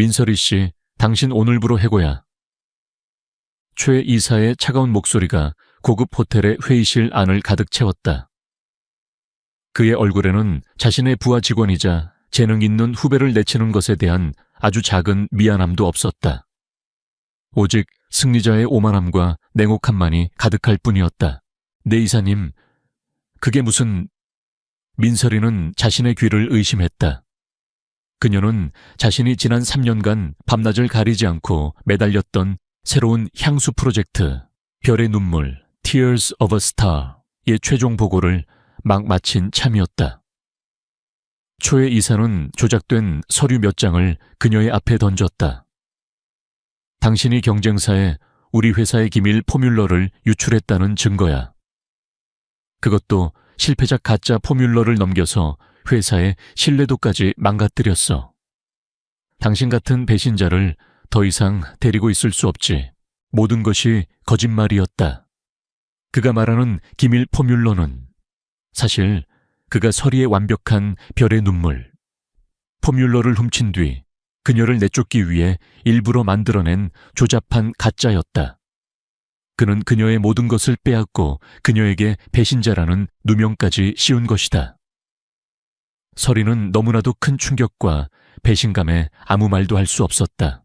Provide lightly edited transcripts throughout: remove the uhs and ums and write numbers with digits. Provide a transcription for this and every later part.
민설이 씨, 당신 오늘부로 해고야. 최 이사의 차가운 목소리가 고급 호텔의 회의실 안을 가득 채웠다. 그의 얼굴에는 자신의 부하 직원이자 재능 있는 후배를 내치는 것에 대한 아주 작은 미안함도 없었다. 오직 승리자의 오만함과 냉혹함만이 가득할 뿐이었다. 네 이사님, 그게 무슨... 민설이는 자신의 귀를 의심했다. 그녀는 자신이 지난 3년간 밤낮을 가리지 않고 매달렸던 새로운 향수 프로젝트 별의 눈물, Tears of a Star의 최종 보고를 막 마친 참이었다. 초의 이사는 조작된 서류 몇 장을 그녀의 앞에 던졌다. 당신이 경쟁사에 우리 회사의 기밀 포뮬러를 유출했다는 증거야. 그것도 실패작 가짜 포뮬러를 넘겨서 회사의 신뢰도까지 망가뜨렸어. 당신 같은 배신자를 더 이상 데리고 있을 수 없지. 모든 것이 거짓말이었다. 그가 말하는 기밀 포뮬러는 사실 그가 서리에 완벽한 별의 눈물, 포뮬러를 훔친 뒤 그녀를 내쫓기 위해 일부러 만들어낸 조잡한 가짜였다. 그는 그녀의 모든 것을 빼앗고 그녀에게 배신자라는 누명까지 씌운 것이다. 서리는 너무나도 큰 충격과 배신감에 아무 말도 할 수 없었다.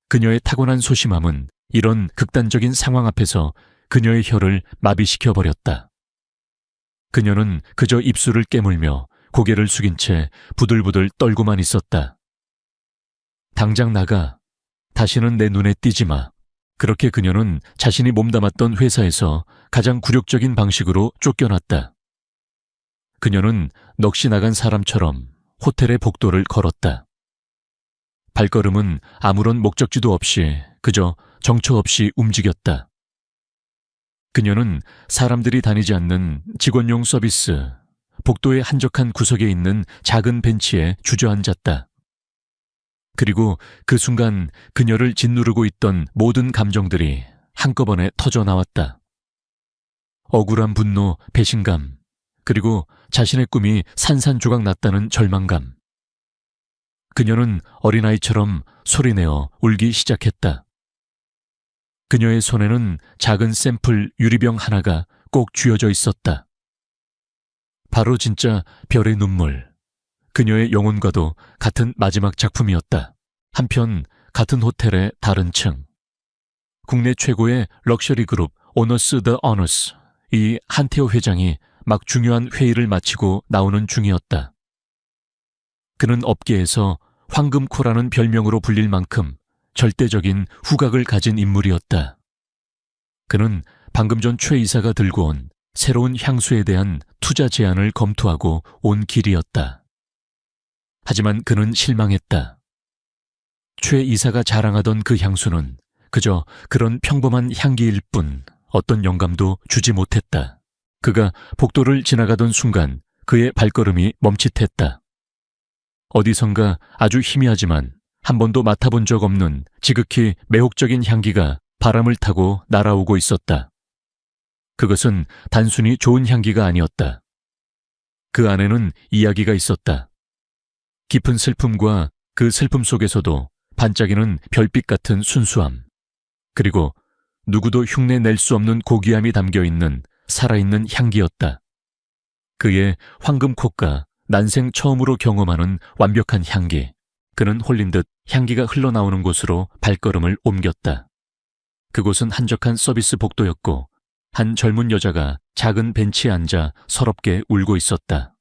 그녀의 타고난 소심함은 이런 극단적인 상황 앞에서 그녀의 혀를 마비시켜버렸다. 그녀는 그저 입술을 깨물며 고개를 숙인 채 부들부들 떨고만 있었다. 당장 나가. 다시는 내 눈에 띄지 마. 그렇게 그녀는 자신이 몸담았던 회사에서 가장 굴욕적인 방식으로 쫓겨났다. 그녀는 넋이 나간 사람처럼 호텔의 복도를 걸었다. 발걸음은 아무런 목적지도 없이 그저 정처 없이 움직였다. 그녀는 사람들이 다니지 않는 직원용 서비스, 복도의 한적한 구석에 있는 작은 벤치에 주저앉았다. 그리고 그 순간 그녀를 짓누르고 있던 모든 감정들이 한꺼번에 터져 나왔다. 억울한 분노, 배신감, 그리고 자신의 꿈이 산산조각 났다는 절망감. 그녀는 어린아이처럼 소리내어 울기 시작했다. 그녀의 손에는 작은 샘플 유리병 하나가 꼭 쥐어져 있었다. 바로 진짜 별의 눈물. 그녀의 영혼과도 같은 마지막 작품이었다. 한편 같은 호텔의 다른 층. 국내 최고의 럭셔리 그룹 오너스 더 어너스, 이 한태호 회장이 막 중요한 회의를 마치고 나오는 중이었다. 그는 업계에서 황금코라는 별명으로 불릴 만큼 절대적인 후각을 가진 인물이었다. 그는 방금 전 최 이사가 들고 온 새로운 향수에 대한 투자 제안을 검토하고 온 길이었다. 하지만 그는 실망했다. 최 이사가 자랑하던 그 향수는 그저 그런 평범한 향기일 뿐 어떤 영감도 주지 못했다. 그가 복도를 지나가던 순간 그의 발걸음이 멈칫했다. 어디선가 아주 희미하지만 한 번도 맡아본 적 없는 지극히 매혹적인 향기가 바람을 타고 날아오고 있었다. 그것은 단순히 좋은 향기가 아니었다. 그 안에는 이야기가 있었다. 깊은 슬픔과 그 슬픔 속에서도 반짝이는 별빛 같은 순수함, 그리고 누구도 흉내낼 수 없는 고귀함이 담겨있는 살아있는 향기였다. 그의 황금콧과 난생 처음으로 경험하는 완벽한 향기. 그는 홀린 듯 향기가 흘러나오는 곳으로 발걸음을 옮겼다. 그곳은 한적한 서비스 복도였고 한 젊은 여자가 작은 벤치에 앉아 서럽게 울고 있었다.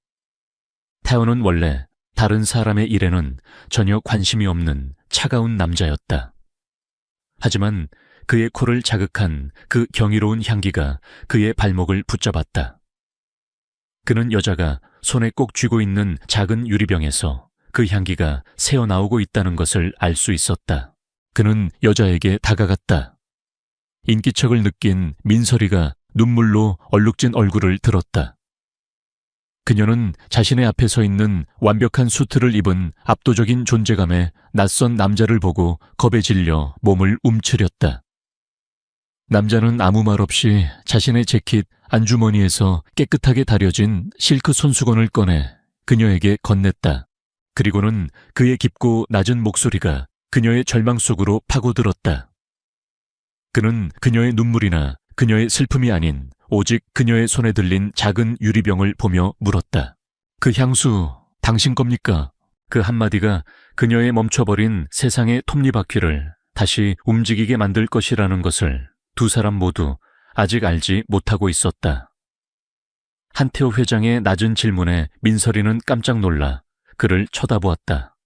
태호는 원래 다른 사람의 일에는 전혀 관심이 없는 차가운 남자였다. 하지만 그의 코를 자극한 그 경이로운 향기가 그의 발목을 붙잡았다. 그는 여자가 손에 꼭 쥐고 있는 작은 유리병에서 그 향기가 새어나오고 있다는 것을 알 수 있었다. 그는 여자에게 다가갔다. 인기척을 느낀 민설이가 눈물로 얼룩진 얼굴을 들었다. 그녀는 자신의 앞에 서 있는 완벽한 수트를 입은 압도적인 존재감의 낯선 남자를 보고 겁에 질려 몸을 움츠렸다. 남자는 아무 말 없이 자신의 재킷 안주머니에서 깨끗하게 다려진 실크 손수건을 꺼내 그녀에게 건넸다. 그리고는 그의 깊고 낮은 목소리가 그녀의 절망 속으로 파고들었다. 그는 그녀의 눈물이나 그녀의 슬픔이 아닌 오직 그녀의 손에 들린 작은 유리병을 보며 물었다. 그 향수, 당신 겁니까? 그 한마디가 그녀의 멈춰버린 세상의 톱니바퀴를 다시 움직이게 만들 것이라는 것을 두 사람 모두 아직 알지 못하고 있었다. 한태호 회장의 낮은 질문에 민설이는 깜짝 놀라 그를 쳐다보았다.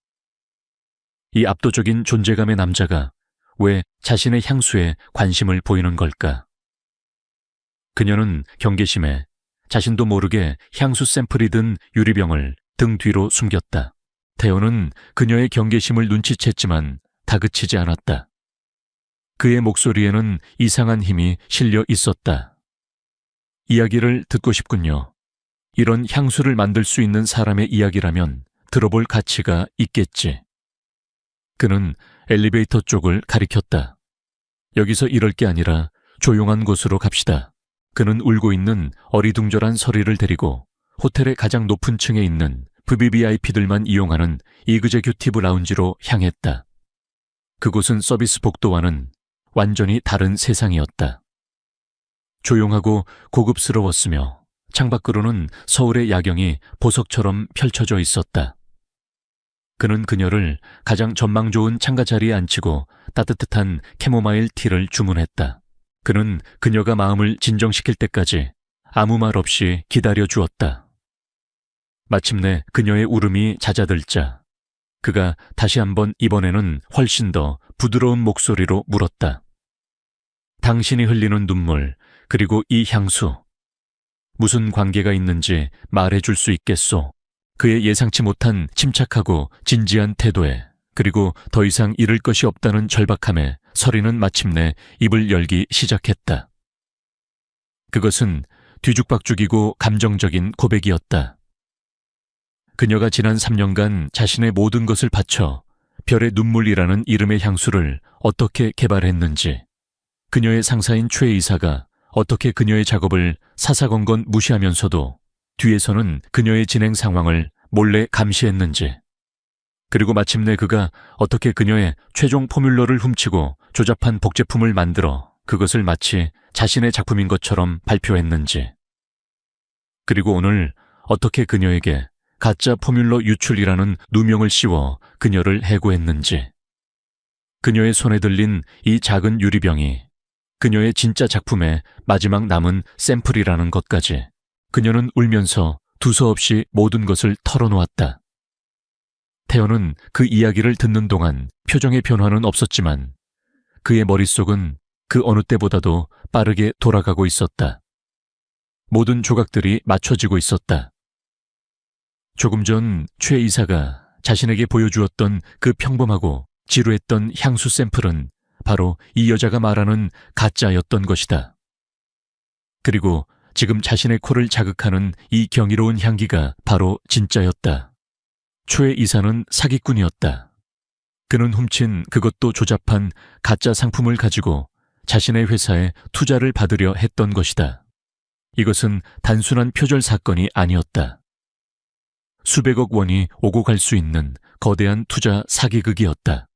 이 압도적인 존재감의 남자가 왜 자신의 향수에 관심을 보이는 걸까? 그녀는 경계심에 자신도 모르게 향수 샘플이 든 유리병을 등 뒤로 숨겼다. 태호는 그녀의 경계심을 눈치챘지만 다그치지 않았다. 그의 목소리에는 이상한 힘이 실려 있었다. 이야기를 듣고 싶군요. 이런 향수를 만들 수 있는 사람의 이야기라면 들어볼 가치가 있겠지. 그는 엘리베이터 쪽을 가리켰다. 여기서 이럴 게 아니라 조용한 곳으로 갑시다. 그는 울고 있는 어리둥절한 서리를 데리고 호텔의 가장 높은 층에 있는 VVIP들만 이용하는 이그제큐티브 라운지로 향했다. 그곳은 서비스 복도와는 완전히 다른 세상이었다. 조용하고 고급스러웠으며 창밖으로는 서울의 야경이 보석처럼 펼쳐져 있었다. 그는 그녀를 가장 전망 좋은 창가 자리에 앉히고 따뜻한 캐모마일 티를 주문했다. 그는 그녀가 마음을 진정시킬 때까지 아무 말 없이 기다려 주었다. 마침내 그녀의 울음이 잦아들자 그가 다시 한번 이번에는 훨씬 더 부드러운 목소리로 물었다. 당신이 흘리는 눈물, 그리고 이 향수, 무슨 관계가 있는지 말해줄 수 있겠소? 그의 예상치 못한 침착하고 진지한 태도에 그리고 더 이상 잃을 것이 없다는 절박함에 서리는 마침내 입을 열기 시작했다. 그것은 뒤죽박죽이고 감정적인 고백이었다. 그녀가 지난 3년간 자신의 모든 것을 바쳐 별의 눈물이라는 이름의 향수를 어떻게 개발했는지, 그녀의 상사인 최 이사가 어떻게 그녀의 작업을 사사건건 무시하면서도 뒤에서는 그녀의 진행 상황을 몰래 감시했는지, 그리고 마침내 그가 어떻게 그녀의 최종 포뮬러를 훔치고 조잡한 복제품을 만들어 그것을 마치 자신의 작품인 것처럼 발표했는지, 그리고 오늘 어떻게 그녀에게 가짜 포뮬러 유출이라는 누명을 씌워 그녀를 해고했는지, 그녀의 손에 들린 이 작은 유리병이 그녀의 진짜 작품의 마지막 남은 샘플이라는 것까지 그녀는 울면서 두서없이 모든 것을 털어놓았다. 태연은 그 이야기를 듣는 동안 표정의 변화는 없었지만 그의 머릿속은 그 어느 때보다도 빠르게 돌아가고 있었다. 모든 조각들이 맞춰지고 있었다. 조금 전 최 이사가 자신에게 보여주었던 그 평범하고 지루했던 향수 샘플은 바로 이 여자가 말하는 가짜였던 것이다. 그리고 지금 자신의 코를 자극하는 이 경이로운 향기가 바로 진짜였다. 최 이사는 사기꾼이었다. 그는 훔친 그것도 조잡한 가짜 상품을 가지고 자신의 회사에 투자를 받으려 했던 것이다. 이것은 단순한 표절 사건이 아니었다. 수백억 원이 오고 갈 수 있는 거대한 투자 사기극이었다.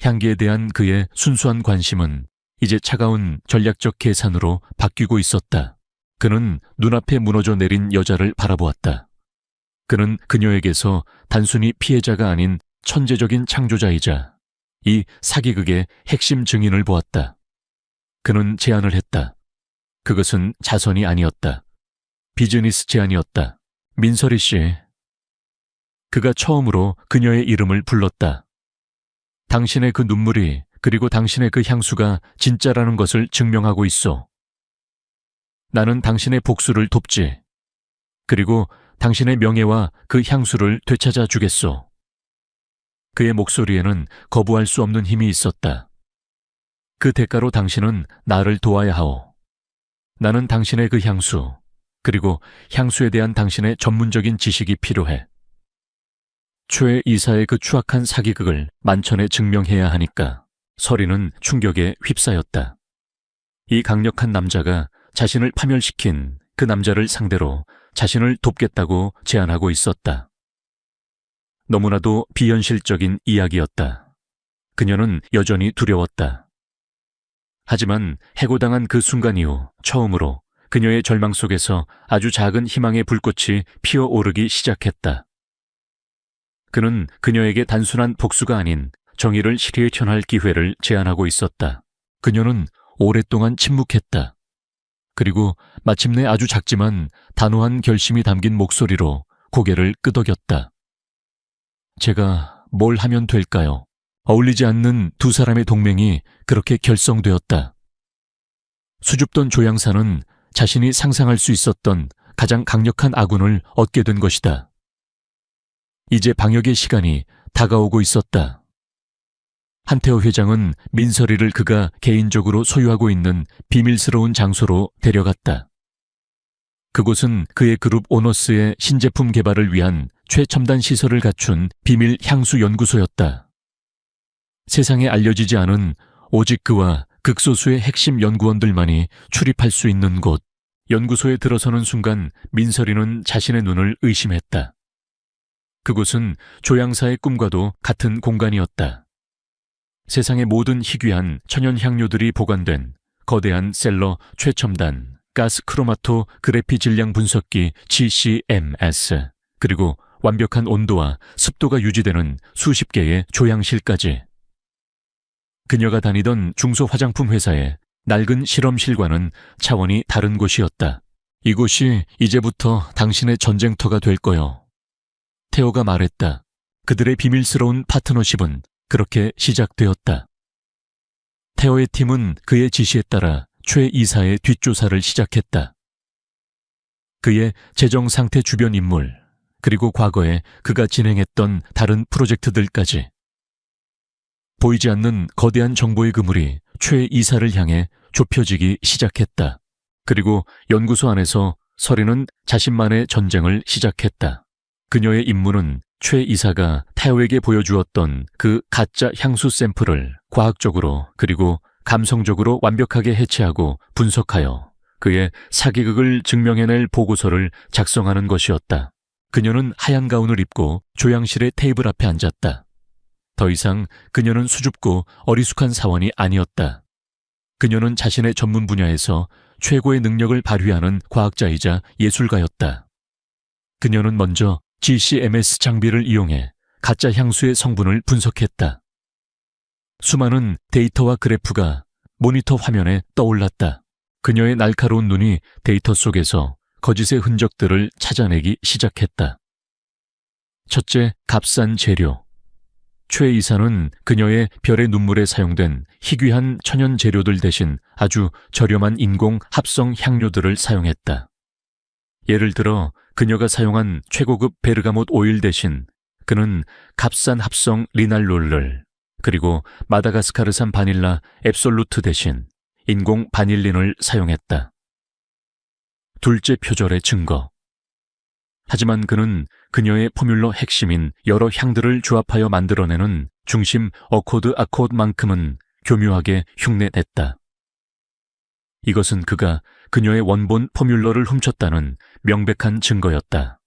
향기에 대한 그의 순수한 관심은 이제 차가운 전략적 계산으로 바뀌고 있었다. 그는 눈앞에 무너져 내린 여자를 바라보았다. 그는 그녀에게서 단순히 피해자가 아닌 천재적인 창조자이자 이 사기극의 핵심 증인을 보았다. 그는 제안을 했다. 그것은 자선이 아니었다. 비즈니스 제안이었다. 민설이 씨. 그가 처음으로 그녀의 이름을 불렀다. 당신의 그 눈물이 그리고 당신의 그 향수가 진짜라는 것을 증명하고 있어. 나는 당신의 복수를 돕지. 그리고 당신의 명예와 그 향수를 되찾아 주겠소. 그의 목소리에는 거부할 수 없는 힘이 있었다. 그 대가로 당신은 나를 도와야 하오. 나는 당신의 그 향수, 그리고 향수에 대한 당신의 전문적인 지식이 필요해. 최 이사의 그 추악한 사기극을 만천에 증명해야 하니까 서리는 충격에 휩싸였다. 이 강력한 남자가 자신을 파멸시킨 그 남자를 상대로 자신을 돕겠다고 제안하고 있었다. 너무나도 비현실적인 이야기였다. 그녀는 여전히 두려웠다. 하지만 해고당한 그 순간 이후 처음으로 그녀의 절망 속에서 아주 작은 희망의 불꽃이 피어오르기 시작했다. 그는 그녀에게 단순한 복수가 아닌 정의를 실현할 기회를 제안하고 있었다. 그녀는 오랫동안 침묵했다. 그리고 마침내 아주 작지만 단호한 결심이 담긴 목소리로 고개를 끄덕였다. 제가 뭘 하면 될까요? 어울리지 않는 두 사람의 동맹이 그렇게 결성되었다. 수줍던 조향사는 자신이 상상할 수 있었던 가장 강력한 아군을 얻게 된 것이다. 이제 방역의 시간이 다가오고 있었다. 한태호 회장은 민서리를 그가 개인적으로 소유하고 있는 비밀스러운 장소로 데려갔다. 그곳은 그의 그룹 오너스의 신제품 개발을 위한 최첨단 시설을 갖춘 비밀 향수 연구소였다. 세상에 알려지지 않은 오직 그와 극소수의 핵심 연구원들만이 출입할 수 있는 곳. 연구소에 들어서는 순간 민서리는 자신의 눈을 의심했다. 그곳은 조향사의 꿈과도 같은 공간이었다. 세상의 모든 희귀한 천연 향료들이 보관된 거대한 셀러 최첨단 가스 크로마토 그래피 질량 분석기 GCMS, 그리고 완벽한 온도와 습도가 유지되는 수십 개의 조향실까지. 그녀가 다니던 중소 화장품 회사의 낡은 실험실과는 차원이 다른 곳이었다. 이곳이 이제부터 당신의 전쟁터가 될 거요. 태호가 말했다. 그들의 비밀스러운 파트너십은 그렇게 시작되었다. 태호의 팀은 그의 지시에 따라 최 이사의 뒷조사를 시작했다. 그의 재정 상태 주변 인물, 그리고 과거에 그가 진행했던 다른 프로젝트들까지. 보이지 않는 거대한 정보의 그물이 최 이사를 향해 좁혀지기 시작했다. 그리고 연구소 안에서 서리는 자신만의 전쟁을 시작했다. 그녀의 임무는 최 이사가 태호에게 보여주었던 그 가짜 향수 샘플을 과학적으로 그리고 감성적으로 완벽하게 해체하고 분석하여 그의 사기극을 증명해낼 보고서를 작성하는 것이었다. 그녀는 하얀 가운을 입고 조향실의 테이블 앞에 앉았다. 더 이상 그녀는 수줍고 어리숙한 사원이 아니었다. 그녀는 자신의 전문 분야에서 최고의 능력을 발휘하는 과학자이자 예술가였다. 그녀는 먼저 GCMS 장비를 이용해 가짜 향수의 성분을 분석했다. 수많은 데이터와 그래프가 모니터 화면에 떠올랐다. 그녀의 날카로운 눈이 데이터 속에서 거짓의 흔적들을 찾아내기 시작했다. 첫째, 값싼 재료. 최 이사는 그녀의 별의 눈물에 사용된 희귀한 천연 재료들 대신 아주 저렴한 인공 합성 향료들을 사용했다. 예를 들어 그녀가 사용한 최고급 베르가못 오일 대신 그는 값싼 합성 리날롤을, 그리고 마다가스카르산 바닐라 앱솔루트 대신 인공 바닐린을 사용했다. 둘째 표절의 증거. 하지만 그는 그녀의 포뮬러 핵심인 여러 향들을 조합하여 만들어내는 중심 어코드 아코드만큼은 교묘하게 흉내냈다. 이것은 그가 그녀의 원본 포뮬러를 훔쳤다는 명백한 증거였다.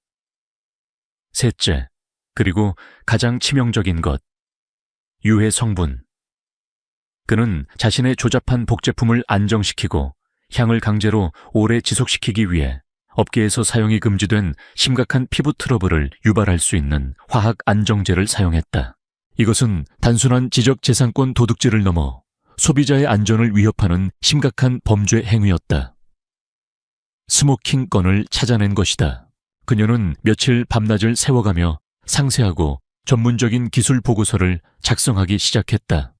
셋째, 그리고 가장 치명적인 것. 유해 성분. 그는 자신의 조잡한 복제품을 안정시키고 향을 강제로 오래 지속시키기 위해 업계에서 사용이 금지된 심각한 피부 트러블을 유발할 수 있는 화학 안정제를 사용했다. 이것은 단순한 지적재산권 도둑질을 넘어 소비자의 안전을 위협하는 심각한 범죄 행위였다. 스모킹 건을 찾아낸 것이다. 그녀는 며칠 밤낮을 세워가며 상세하고 전문적인 기술 보고서를 작성하기 시작했다.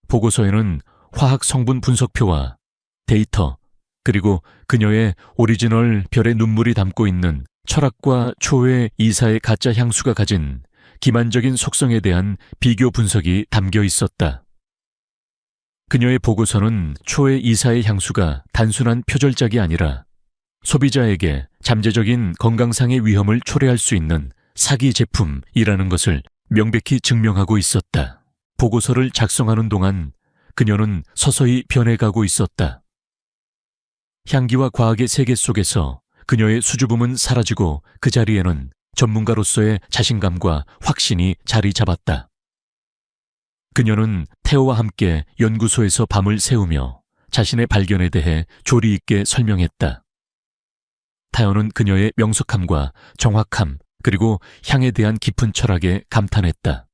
보고서에는 화학 성분 분석표와 데이터, 그리고 그녀의 오리지널 별의 눈물이 담고 있는 철학과 초의 이사의 가짜 향수가 가진 기만적인 속성에 대한 비교 분석이 담겨 있었다. 그녀의 보고서는 초의 이사의 향수가 단순한 표절작이 아니라 소비자에게 잠재적인 건강상의 위험을 초래할 수 있는 사기 제품이라는 것을 명백히 증명하고 있었다. 보고서를 작성하는 동안 그녀는 서서히 변해가고 있었다. 향기와 과학의 세계 속에서 그녀의 수줍음은 사라지고 그 자리에는 전문가로서의 자신감과 확신이 자리 잡았다. 그녀는 태호와 함께 연구소에서 밤을 새우며 자신의 발견에 대해 조리 있게 설명했다. 타요는 그녀의 명석함과 정확함 그리고 향에 대한 깊은 철학에 감탄했다.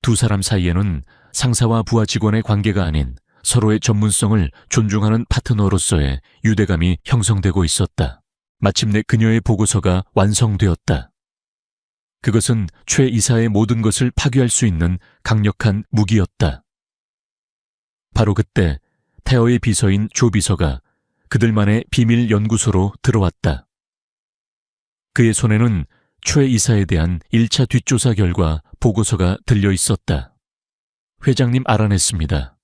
두 사람 사이에는 상사와 부하 직원의 관계가 아닌 서로의 전문성을 존중하는 파트너로서의 유대감이 형성되고 있었다. 마침내 그녀의 보고서가 완성되었다. 그것은 최 이사의 모든 것을 파괴할 수 있는 강력한 무기였다. 바로 그때 태어의 비서인 조 비서가 그들만의 비밀 연구소로 들어왔다. 그의 손에는 최 이사에 대한 1차 뒷조사 결과 보고서가 들려 있었다. 회장님 알아냈습니다.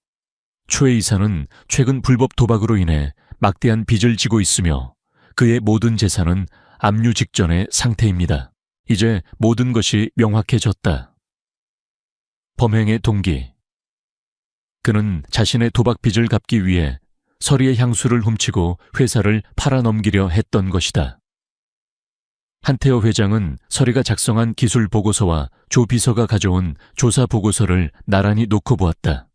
최 이사는 최근 불법 도박으로 인해 막대한 빚을 지고 있으며 그의 모든 재산은 압류 직전의 상태입니다. 이제 모든 것이 명확해졌다. 범행의 동기. 그는 자신의 도박 빚을 갚기 위해 서리의 향수를 훔치고 회사를 팔아넘기려 했던 것이다. 한태호 회장은 서리가 작성한 기술 보고서와 조 비서가 가져온 조사 보고서를 나란히 놓고 보았다.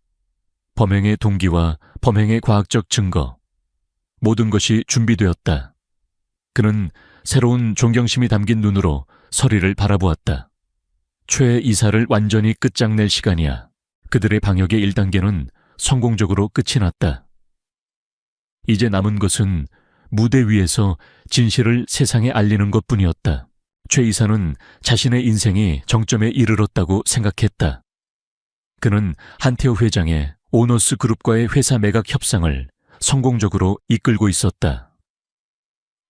범행의 동기와 범행의 과학적 증거, 모든 것이 준비되었다. 그는 새로운 존경심이 담긴 눈으로 서리를 바라보았다. 최 이사를 완전히 끝장낼 시간이야. 그들의 방역의 1단계는 성공적으로 끝이 났다. 이제 남은 것은 무대 위에서 진실을 세상에 알리는 것뿐이었다. 최 이사는 자신의 인생이 정점에 이르렀다고 생각했다. 그는 한태호 회장의 오너스 그룹과의 회사 매각 협상을 성공적으로 이끌고 있었다.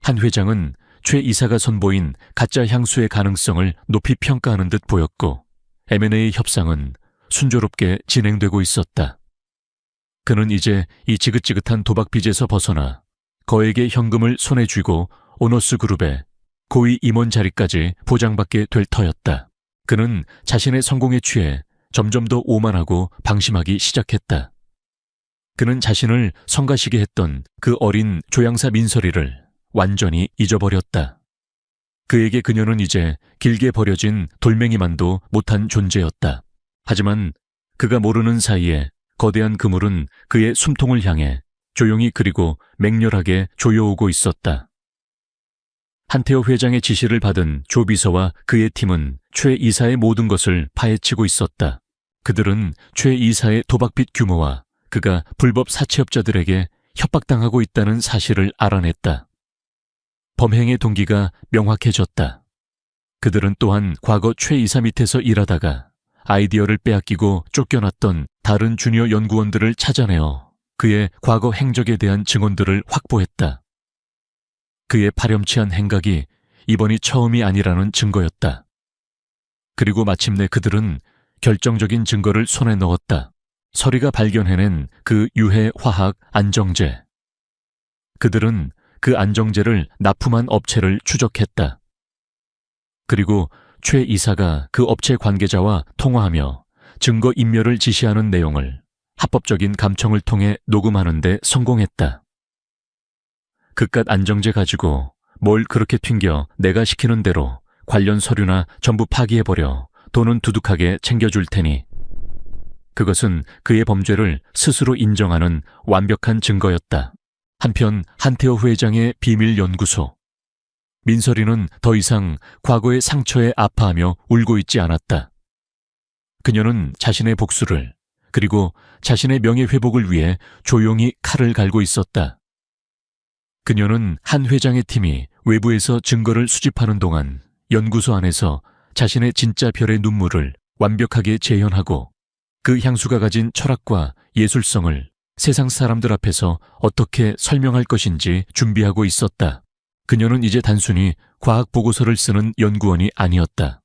한 회장은 최 이사가 선보인 가짜 향수의 가능성을 높이 평가하는 듯 보였고 M&A 협상은 순조롭게 진행되고 있었다. 그는 이제 이 지긋지긋한 도박 빚에서 벗어나 거액의 현금을 손에 쥐고 오너스 그룹의 고위 임원 자리까지 보장받게 될 터였다. 그는 자신의 성공에 취해 점점 더 오만하고 방심하기 시작했다. 그는 자신을 성가시게 했던 그 어린 조향사 민설이를 완전히 잊어버렸다. 그에게 그녀는 이제 길게 버려진 돌멩이만도 못한 존재였다. 하지만 그가 모르는 사이에 거대한 그물은 그의 숨통을 향해 조용히 그리고 맹렬하게 조여오고 있었다. 한태호 회장의 지시를 받은 조 비서와 그의 팀은 최 이사의 모든 것을 파헤치고 있었다. 그들은 최 이사의 도박빚 규모와 그가 불법 사채업자들에게 협박당하고 있다는 사실을 알아냈다. 범행의 동기가 명확해졌다. 그들은 또한 과거 최 이사 밑에서 일하다가 아이디어를 빼앗기고 쫓겨났던 다른 주니어 연구원들을 찾아내어 그의 과거 행적에 대한 증언들을 확보했다. 그의 파렴치한 행각이 이번이 처음이 아니라는 증거였다. 그리고 마침내 그들은 결정적인 증거를 손에 넣었다. 서리가 발견해낸 그 유해 화학 안정제. 그들은 그 안정제를 납품한 업체를 추적했다. 그리고 최 이사가 그 업체 관계자와 통화하며 증거 인멸을 지시하는 내용을 합법적인 감청을 통해 녹음하는 데 성공했다. 그깟 안정제 가지고 뭘 그렇게 튕겨 내가 시키는 대로 관련 서류나 전부 파기해버려 돈은 두둑하게 챙겨줄 테니. 그것은 그의 범죄를 스스로 인정하는 완벽한 증거였다. 한편 한태호 회장의 비밀 연구소. 민설이는 더 이상 과거의 상처에 아파하며 울고 있지 않았다. 그녀는 자신의 복수를 그리고 자신의 명예회복을 위해 조용히 칼을 갈고 있었다. 그녀는 한 회장의 팀이 외부에서 증거를 수집하는 동안 연구소 안에서 자신의 진짜 별의 눈물을 완벽하게 재현하고 그 향수가 가진 철학과 예술성을 세상 사람들 앞에서 어떻게 설명할 것인지 준비하고 있었다. 그녀는 이제 단순히 과학 보고서를 쓰는 연구원이 아니었다.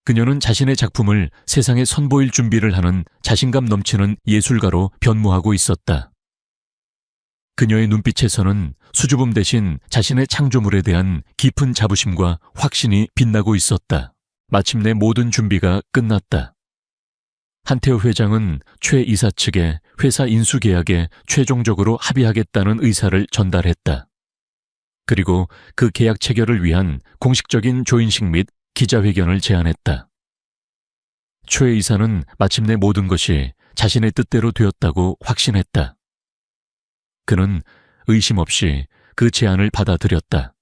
그녀는 자신의 작품을 세상에 선보일 준비를 하는 자신감 넘치는 예술가로 변모하고 있었다. 그녀의 눈빛에서는 수줍음 대신 자신의 창조물에 대한 깊은 자부심과 확신이 빛나고 있었다. 마침내 모든 준비가 끝났다. 한태호 회장은 최 이사 측에 회사 인수 계약에 최종적으로 합의하겠다는 의사를 전달했다. 그리고 그 계약 체결을 위한 공식적인 조인식 및 기자회견을 제안했다. 최 이사는 마침내 모든 것이 자신의 뜻대로 되었다고 확신했다. 그는 의심 없이 그 제안을 받아들였다.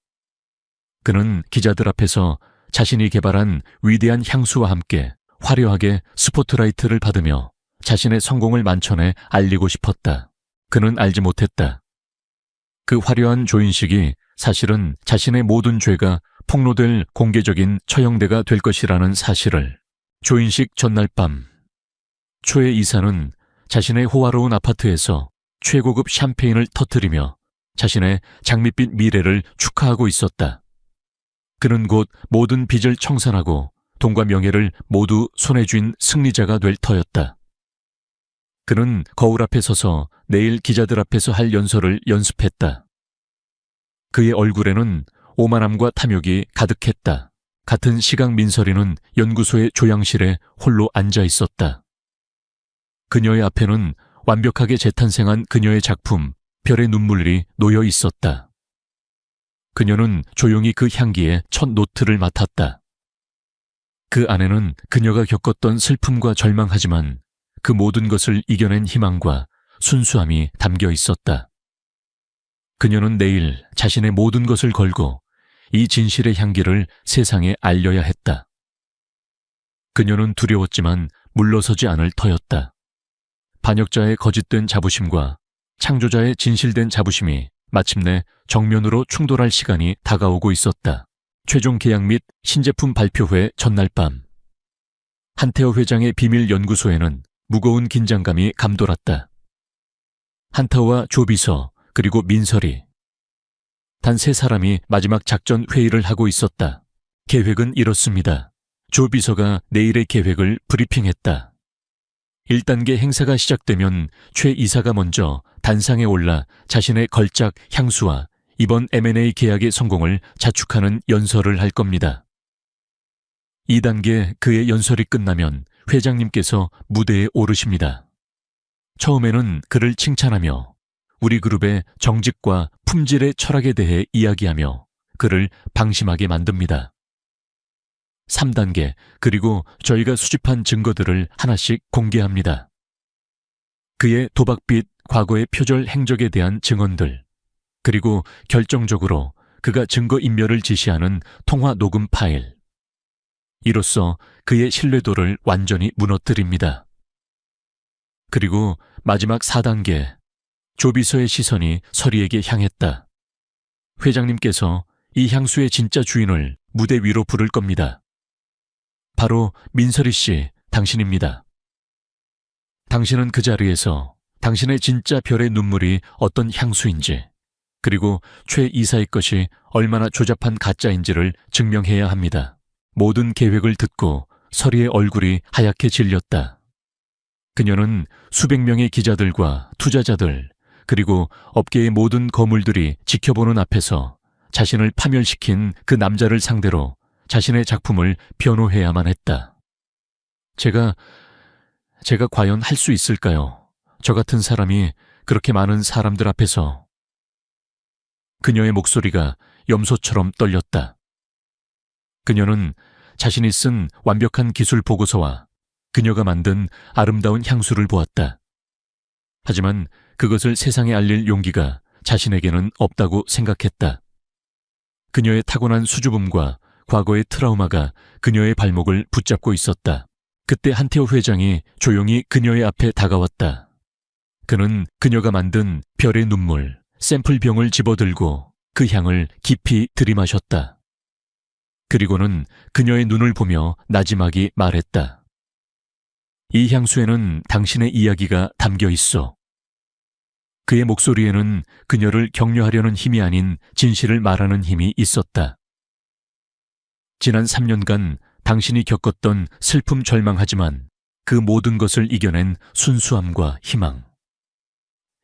그는 기자들 앞에서 자신이 개발한 위대한 향수와 함께 화려하게 스포트라이트를 받으며 자신의 성공을 만천에 알리고 싶었다. 그는 알지 못했다. 그 화려한 조인식이 사실은 자신의 모든 죄가 폭로될 공개적인 처형대가 될 것이라는 사실을. 조인식 전날 밤, 최 이사는 자신의 호화로운 아파트에서 최고급 샴페인을 터뜨리며 자신의 장밋빛 미래를 축하하고 있었다. 그는 곧 모든 빚을 청산하고 돈과 명예를 모두 손에 쥔 승리자가 될 터였다. 그는 거울 앞에 서서 내일 기자들 앞에서 할 연설을 연습했다. 그의 얼굴에는 오만함과 탐욕이 가득했다. 같은 시각 민설이는 연구소의 조향실에 홀로 앉아 있었다. 그녀의 앞에는 완벽하게 재탄생한 그녀의 작품 별의 눈물이 놓여 있었다. 그녀는 조용히 그 향기의 첫 노트를 맡았다. 그 안에는 그녀가 겪었던 슬픔과 절망하지만 그 모든 것을 이겨낸 희망과 순수함이 담겨 있었다. 그녀는 내일 자신의 모든 것을 걸고 이 진실의 향기를 세상에 알려야 했다. 그녀는 두려웠지만 물러서지 않을 터였다. 반역자의 거짓된 자부심과 창조자의 진실된 자부심이 마침내 정면으로 충돌할 시간이 다가오고 있었다. 최종 계약 및 신제품 발표회 전날 밤, 한태호 회장의 비밀 연구소에는 무거운 긴장감이 감돌았다. 한태호와 조 비서 그리고 민설이 단 3사람이 마지막 작전 회의를 하고 있었다. 계획은 이렇습니다. 조 비서가 내일의 계획을 브리핑했다. 1단계 행사가 시작되면 최 이사가 먼저 단상에 올라 자신의 걸작 향수와 이번 M&A 계약의 성공을 자축하는 연설을 할 겁니다. 2단계 그의 연설이 끝나면 회장님께서 무대에 오르십니다. 처음에는 그를 칭찬하며 우리 그룹의 정직과 품질의 철학에 대해 이야기하며 그를 방심하게 만듭니다. 3단계, 그리고 저희가 수집한 증거들을 하나씩 공개합니다. 그의 도박빚 과거의 표절 행적에 대한 증언들, 그리고 결정적으로 그가 증거인멸을 지시하는 통화 녹음 파일. 이로써 그의 신뢰도를 완전히 무너뜨립니다. 그리고 마지막 4단계, 조비서의 시선이 서리에게 향했다. 회장님께서 이 향수의 진짜 주인을 무대 위로 부를 겁니다. 바로 민설이 씨, 당신입니다. 당신은 그 자리에서 당신의 진짜 별의 눈물이 어떤 향수인지, 그리고 최 이사의 것이 얼마나 조잡한 가짜인지를 증명해야 합니다. 모든 계획을 듣고 서리의 얼굴이 하얗게 질렸다. 그녀는 수백 명의 기자들과 투자자들, 그리고 업계의 모든 거물들이 지켜보는 앞에서 자신을 파멸시킨 그 남자를 상대로 자신의 작품을 변호해야만 했다. 제가 과연 할 수 있을까요? 저 같은 사람이 그렇게 많은 사람들 앞에서. 그녀의 목소리가 염소처럼 떨렸다. 그녀는 자신이 쓴 완벽한 기술 보고서와 그녀가 만든 아름다운 향수를 보았다. 하지만 그것을 세상에 알릴 용기가 자신에게는 없다고 생각했다. 그녀의 타고난 수줍음과 과거의 트라우마가 그녀의 발목을 붙잡고 있었다. 그때 한태호 회장이 조용히 그녀의 앞에 다가왔다. 그는 그녀가 만든 별의 눈물, 샘플병을 집어들고 그 향을 깊이 들이마셨다. 그리고는 그녀의 눈을 보며 나지막이 말했다. 이 향수에는 당신의 이야기가 담겨 있어. 그의 목소리에는 그녀를 격려하려는 힘이 아닌 진실을 말하는 힘이 있었다. 지난 3년간 당신이 겪었던 슬픔 절망하지만 그 모든 것을 이겨낸 순수함과 희망.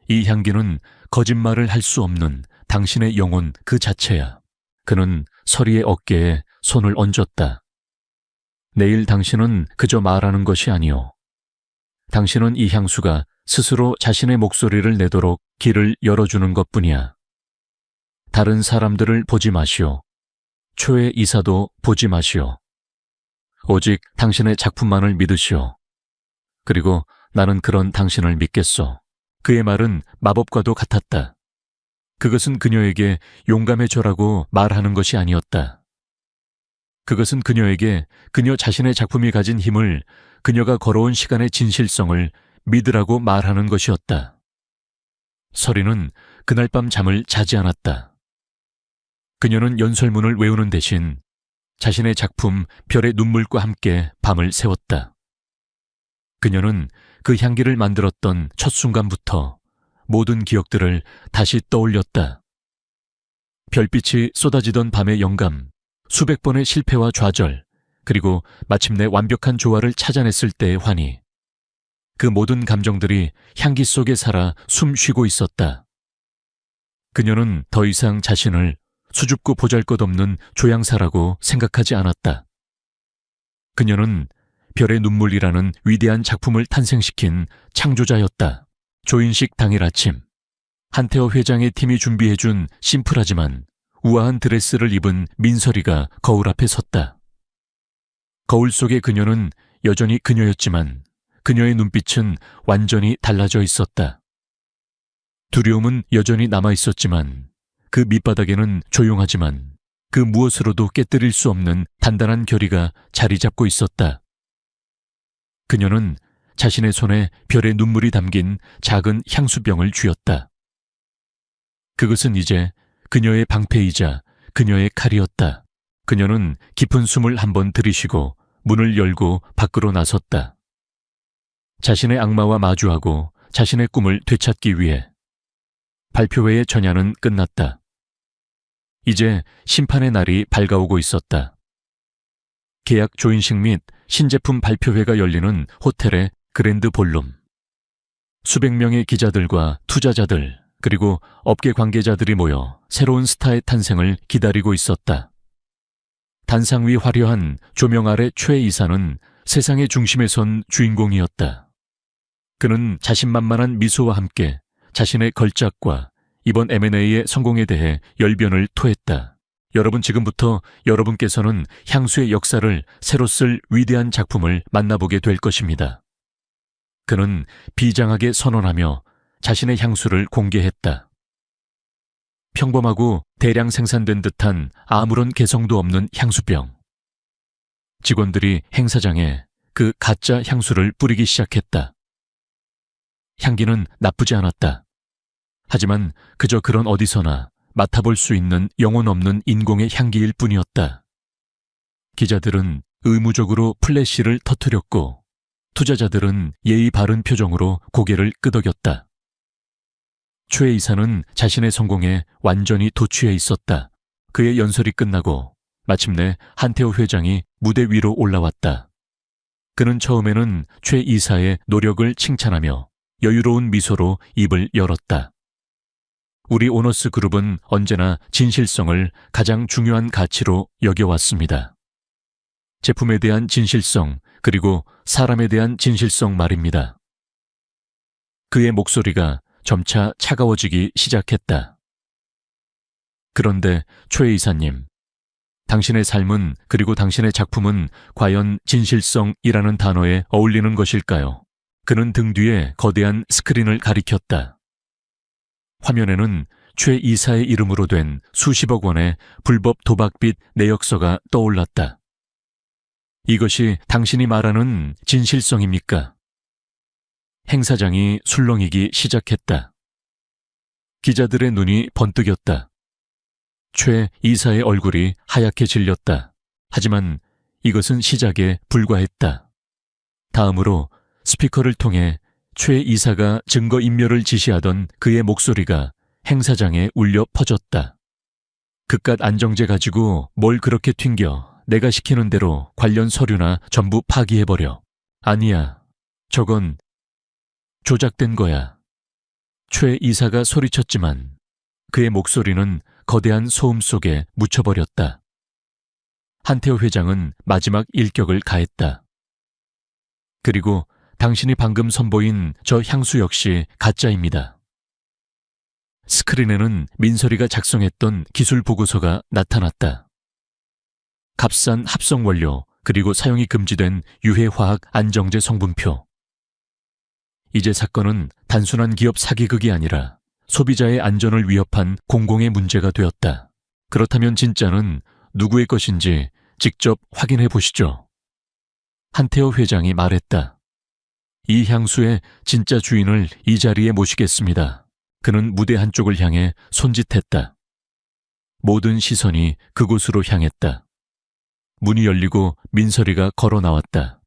이 향기는 거짓말을 할 수 없는 당신의 영혼 그 자체야. 그는 서리의 어깨에 손을 얹었다. 내일 당신은 그저 말하는 것이 아니오. 당신은 이 향수가 스스로 자신의 목소리를 내도록 길을 열어주는 것뿐이야. 다른 사람들을 보지 마시오. 초의 이사도 보지 마시오. 오직 당신의 작품만을 믿으시오. 그리고 나는 그런 당신을 믿겠소. 그의 말은 마법과도 같았다. 그것은 그녀에게 용감해져라고 말하는 것이 아니었다. 그것은 그녀에게 그녀 자신의 작품이 가진 힘을, 그녀가 걸어온 시간의 진실성을 믿으라고 말하는 것이었다. 서리는 그날 밤 잠을 자지 않았다. 그녀는 연설문을 외우는 대신 자신의 작품 별의 눈물과 함께 밤을 새웠다. 그녀는 그 향기를 만들었던 첫 순간부터 모든 기억들을 다시 떠올렸다. 별빛이 쏟아지던 밤의 영감, 수백 번의 실패와 좌절, 그리고 마침내 완벽한 조화를 찾아냈을 때의 환희. 그 모든 감정들이 향기 속에 살아 숨 쉬고 있었다. 그녀는 더 이상 자신을 수줍고 보잘것없는 조향사라고 생각하지 않았다. 그녀는 별의 눈물이라는 위대한 작품을 탄생시킨 창조자였다. 조인식 당일 아침, 한태호 회장의 팀이 준비해준 심플하지만 우아한 드레스를 입은 민설이가 거울 앞에 섰다. 거울 속의 그녀는 여전히 그녀였지만 그녀의 눈빛은 완전히 달라져 있었다. 두려움은 여전히 남아 있었지만 그 밑바닥에는 조용하지만 그 무엇으로도 깨뜨릴 수 없는 단단한 결의가 자리 잡고 있었다. 그녀는 자신의 손에 별의 눈물이 담긴 작은 향수병을 쥐었다. 그것은 이제 그녀의 방패이자 그녀의 칼이었다. 그녀는 깊은 숨을 한번 들이쉬고 문을 열고 밖으로 나섰다. 자신의 악마와 마주하고 자신의 꿈을 되찾기 위해. 발표회의 전야는 끝났다. 이제 심판의 날이 밝아오고 있었다. 계약 조인식 및 신제품 발표회가 열리는 호텔의 그랜드 볼룸. 수백 명의 기자들과 투자자들 그리고 업계 관계자들이 모여 새로운 스타의 탄생을 기다리고 있었다. 단상 위 화려한 조명 아래 최 이사는 세상의 중심에 선 주인공이었다. 그는 자신만만한 미소와 함께 자신의 걸작과 이번 M&A의 성공에 대해 열변을 토했다. 여러분, 지금부터 여러분께서는 향수의 역사를 새로 쓸 위대한 작품을 만나보게 될 것입니다. 그는 비장하게 선언하며 자신의 향수를 공개했다. 평범하고 대량 생산된 듯한 아무런 개성도 없는 향수병. 직원들이 행사장에 그 가짜 향수를 뿌리기 시작했다. 향기는 나쁘지 않았다. 하지만 그저 그런 어디서나 맡아볼 수 있는 영혼 없는 인공의 향기일 뿐이었다. 기자들은 의무적으로 플래시를 터뜨렸고 투자자들은 예의 바른 표정으로 고개를 끄덕였다. 최 이사는 자신의 성공에 완전히 도취해 있었다. 그의 연설이 끝나고 마침내 한태호 회장이 무대 위로 올라왔다. 그는 처음에는 최 이사의 노력을 칭찬하며 여유로운 미소로 입을 열었다. 우리 오너스 그룹은 언제나 진실성을 가장 중요한 가치로 여겨왔습니다. 제품에 대한 진실성, 그리고 사람에 대한 진실성 말입니다. 그의 목소리가 점차 차가워지기 시작했다. 그런데 최 이사님, 당신의 삶은 그리고 당신의 작품은 과연 진실성이라는 단어에 어울리는 것일까요? 그는 등 뒤에 거대한 스크린을 가리켰다. 화면에는 최 이사의 이름으로 된 수십억 원의 불법 도박빚 내역서가 떠올랐다. 이것이 당신이 말하는 진실성입니까? 행사장이 술렁이기 시작했다. 기자들의 눈이 번뜩였다. 최 이사의 얼굴이 하얗게 질렸다. 하지만 이것은 시작에 불과했다. 다음으로 스피커를 통해 최 이사가 증거인멸을 지시하던 그의 목소리가 행사장에 울려 퍼졌다. 그깟 안정제 가지고 뭘 그렇게 튕겨. 내가 시키는 대로 관련 서류나 전부 파기해버려. 아니야, 저건 조작된 거야. 최 이사가 소리쳤지만 그의 목소리는 거대한 소음 속에 묻혀버렸다. 한태호 회장은 마지막 일격을 가했다. 그리고 당신이 방금 선보인 저 향수 역시 가짜입니다. 스크린에는 민설이가 작성했던 기술 보고서가 나타났다. 값싼 합성 원료, 그리고 사용이 금지된 유해화학 안정제 성분표. 이제 사건은 단순한 기업 사기극이 아니라 소비자의 안전을 위협한 공공의 문제가 되었다. 그렇다면 진짜는 누구의 것인지 직접 확인해 보시죠. 한태호 회장이 말했다. 이 향수의 진짜 주인을 이 자리에 모시겠습니다. 그는 무대 한쪽을 향해 손짓했다. 모든 시선이 그곳으로 향했다. 문이 열리고 민설이가 걸어 나왔다.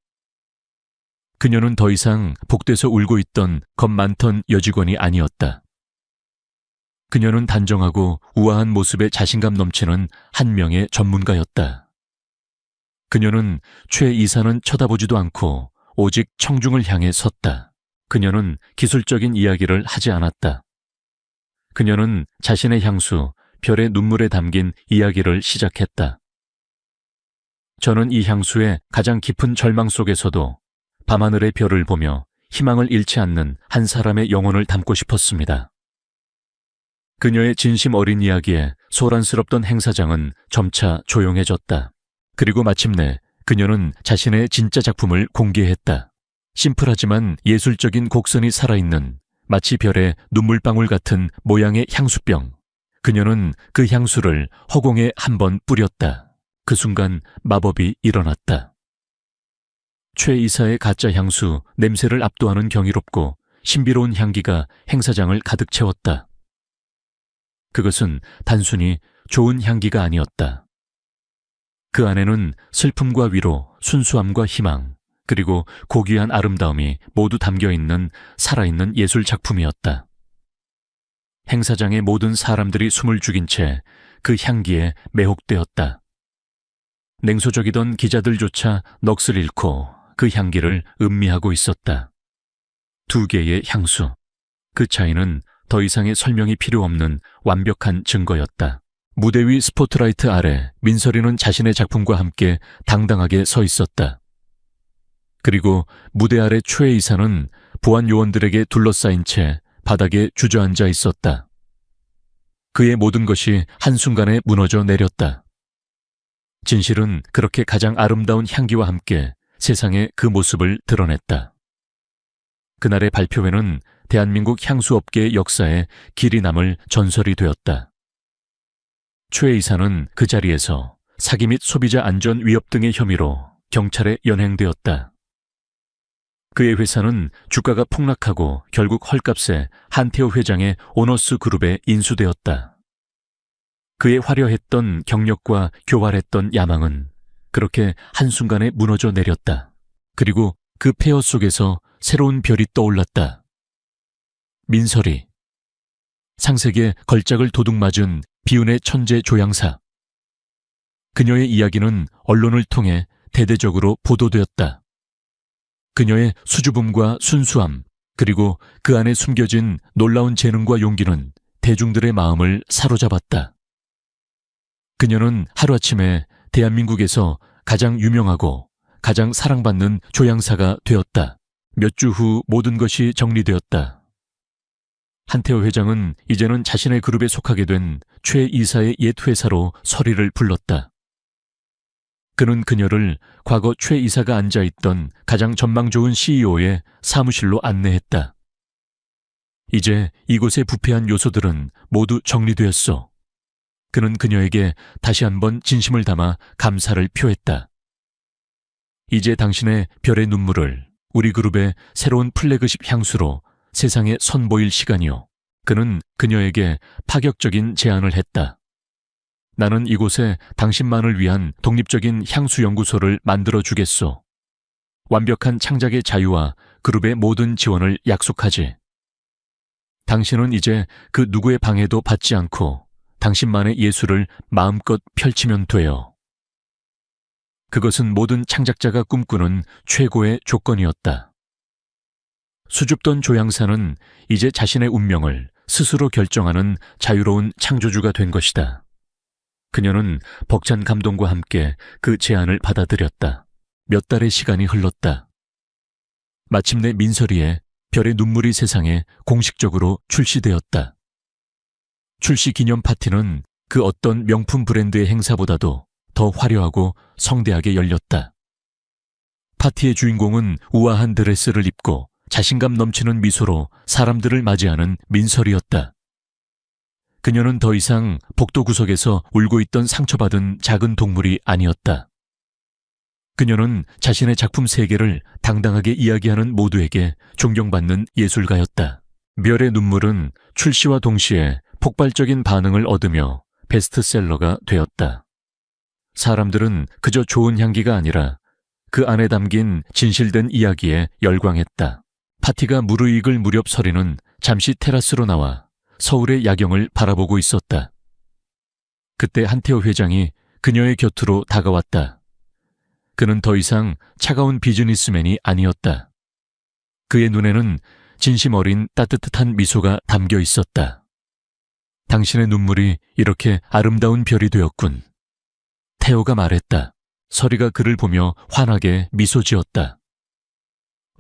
그녀는 더 이상 복대서 울고 있던 겁 많던 여직원이 아니었다. 그녀는 단정하고 우아한 모습에 자신감 넘치는 한 명의 전문가였다. 그녀는 최 이사는 쳐다보지도 않고 오직 청중을 향해 섰다. 그녀는 기술적인 이야기를 하지 않았다. 그녀는 자신의 향수, 별의 눈물에 담긴 이야기를 시작했다. 저는 이 향수의 가장 깊은 절망 속에서도 밤하늘의 별을 보며 희망을 잃지 않는 한 사람의 영혼을 담고 싶었습니다. 그녀의 진심 어린 이야기에 소란스럽던 행사장은 점차 조용해졌다. 그리고 마침내 그녀는 자신의 진짜 작품을 공개했다. 심플하지만 예술적인 곡선이 살아있는 마치 별의 눈물방울 같은 모양의 향수병. 그녀는 그 향수를 허공에 한번 뿌렸다. 그 순간 마법이 일어났다. 최 이사의 가짜 향수 냄새를 압도하는 경이롭고 신비로운 향기가 행사장을 가득 채웠다. 그것은 단순히 좋은 향기가 아니었다. 그 안에는 슬픔과 위로, 순수함과 희망, 그리고 고귀한 아름다움이 모두 담겨있는 살아있는 예술 작품이었다. 행사장의 모든 사람들이 숨을 죽인 채 그 향기에 매혹되었다. 냉소적이던 기자들조차 넋을 잃고 그 향기를 음미하고 있었다. 두 개의 향수. 그 차이는 더 이상의 설명이 필요 없는 완벽한 증거였다. 무대 위 스포트라이트 아래 민설이는 자신의 작품과 함께 당당하게 서 있었다. 그리고 무대 아래 최 이사는 보안 요원들에게 둘러싸인 채 바닥에 주저앉아 있었다. 그의 모든 것이 한순간에 무너져 내렸다. 진실은 그렇게 가장 아름다운 향기와 함께 세상에 그 모습을 드러냈다. 그날의 발표회는 대한민국 향수업계의 역사에 길이 남을 전설이 되었다. 최 이사는 그 자리에서 사기 및 소비자 안전 위협 등의 혐의로 경찰에 연행되었다. 그의 회사는 주가가 폭락하고 결국 헐값에 한태호 회장의 오너스 그룹에 인수되었다. 그의 화려했던 경력과 교활했던 야망은 그렇게 한순간에 무너져 내렸다. 그리고 그 폐허 속에서 새로운 별이 떠올랐다. 민설이. 상색에 걸작을 도둑맞은 비운의 천재 조향사. 그녀의 이야기는 언론을 통해 대대적으로 보도되었다. 그녀의 수줍음과 순수함, 그리고 그 안에 숨겨진 놀라운 재능과 용기는 대중들의 마음을 사로잡았다. 그녀는 하루아침에 대한민국에서 가장 유명하고 가장 사랑받는 조향사가 되었다. 몇 주 후 모든 것이 정리되었다. 한태호 회장은 이제는 자신의 그룹에 속하게 된 최 이사의 옛 회사로 서리를 불렀다. 그는 그녀를 과거 최 이사가 앉아있던 가장 전망 좋은 CEO의 사무실로 안내했다. 이제 이곳의 부패한 요소들은 모두 정리되었어. 그는 그녀에게 다시 한번 진심을 담아 감사를 표했다. 이제 당신의 별의 눈물을 우리 그룹의 새로운 플래그십 향수로 세상에 선보일 시간이요. 그는 그녀에게 파격적인 제안을 했다. 나는 이곳에 당신만을 위한 독립적인 향수 연구소를 만들어 주겠소. 완벽한 창작의 자유와 그룹의 모든 지원을 약속하지. 당신은 이제 그 누구의 방해도 받지 않고 당신만의 예술을 마음껏 펼치면 돼요. 그것은 모든 창작자가 꿈꾸는 최고의 조건이었다. 수줍던 조향사는 이제 자신의 운명을 스스로 결정하는 자유로운 창조주가 된 것이다. 그녀는 벅찬 감동과 함께 그 제안을 받아들였다. 몇 달의 시간이 흘렀다. 마침내 민설이의 별의 눈물이 세상에 공식적으로 출시되었다. 출시 기념 파티는 그 어떤 명품 브랜드의 행사보다도 더 화려하고 성대하게 열렸다. 파티의 주인공은 우아한 드레스를 입고 자신감 넘치는 미소로 사람들을 맞이하는 민설이었다. 그녀는 더 이상 복도 구석에서 울고 있던 상처받은 작은 동물이 아니었다. 그녀는 자신의 작품 세계를 당당하게 이야기하는 모두에게 존경받는 예술가였다. 멸의 눈물은 출시와 동시에 폭발적인 반응을 얻으며 베스트셀러가 되었다. 사람들은 그저 좋은 향기가 아니라 그 안에 담긴 진실된 이야기에 열광했다. 파티가 무르익을 무렵 서리는 잠시 테라스로 나와 서울의 야경을 바라보고 있었다. 그때 한태호 회장이 그녀의 곁으로 다가왔다. 그는 더 이상 차가운 비즈니스맨이 아니었다. 그의 눈에는 진심 어린 따뜻한 미소가 담겨 있었다. 당신의 눈물이 이렇게 아름다운 별이 되었군. 태호가 말했다. 서리가 그를 보며 환하게 미소 지었다.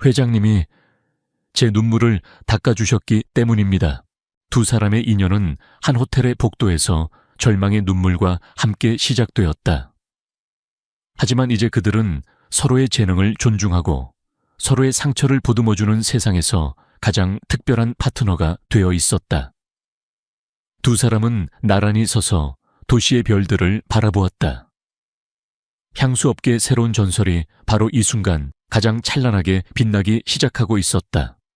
회장님이 제 눈물을 닦아주셨기 때문입니다. 두 사람의 인연은 한 호텔의 복도에서 절망의 눈물과 함께 시작되었다. 하지만 이제 그들은 서로의 재능을 존중하고 서로의 상처를 보듬어주는 세상에서 가장 특별한 파트너가 되어 있었다. 두 사람은 나란히 서서 도시의 별들을 바라보았다. 향수업계의 새로운 전설이 바로 이 순간 가장 찬란하게 빛나기 시작하고 있었다.